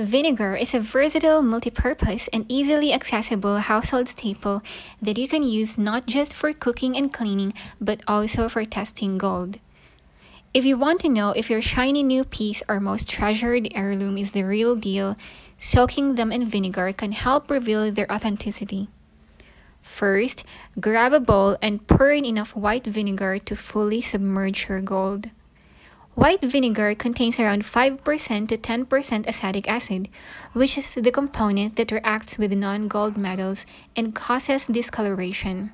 Vinegar is a versatile, multi-purpose, and easily accessible household staple that you can use not just for cooking and cleaning, but also for testing gold. If you want to know if your shiny new piece or most treasured heirloom is the real deal, soaking them in vinegar can help reveal their authenticity. First, grab a bowl and pour in enough white vinegar to fully submerge your gold. White vinegar contains around 5% to 10% acetic acid, which is the component that reacts with non-gold metals and causes discoloration.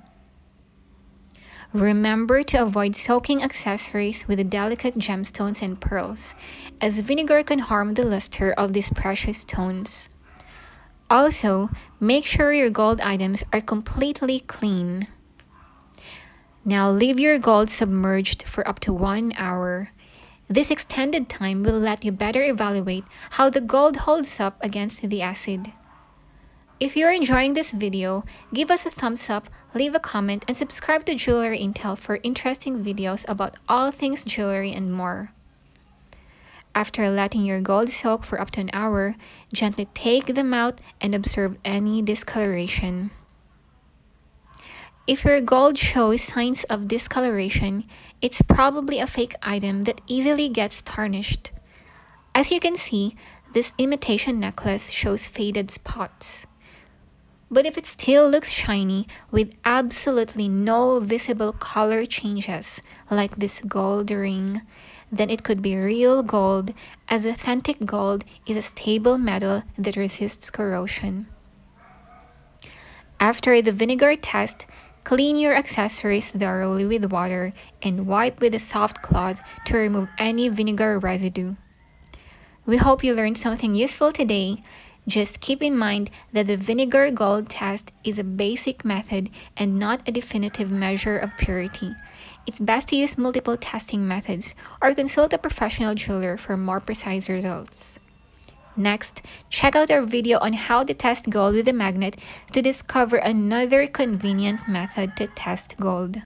Remember to avoid soaking accessories with delicate gemstones and pearls, as vinegar can harm the luster of these precious stones. Also, make sure your gold items are completely clean. Now leave your gold submerged for up to 1 hour. This extended time will let you better evaluate how the gold holds up against the acid. If you're enjoying this video, give us a thumbs up, leave a comment, and subscribe to Jewelry Intel for interesting videos about all things jewelry and more. After letting your gold soak for up to an hour, gently take them out and observe any discoloration. If your gold shows signs of discoloration, it's probably a fake item that easily gets tarnished. As you can see, this imitation necklace shows faded spots. But if it still looks shiny with absolutely no visible color changes, like this gold ring, then it could be real gold, as authentic gold is a stable metal that resists corrosion. After the vinegar test, clean your accessories thoroughly with water and wipe with a soft cloth to remove any vinegar residue. We hope you learned something useful today. Just keep in mind that the vinegar gold test is a basic method and not a definitive measure of purity. It's best to use multiple testing methods or consult a professional jeweler for more precise results. Next, check out our video on how to test gold with a magnet to discover another convenient method to test gold.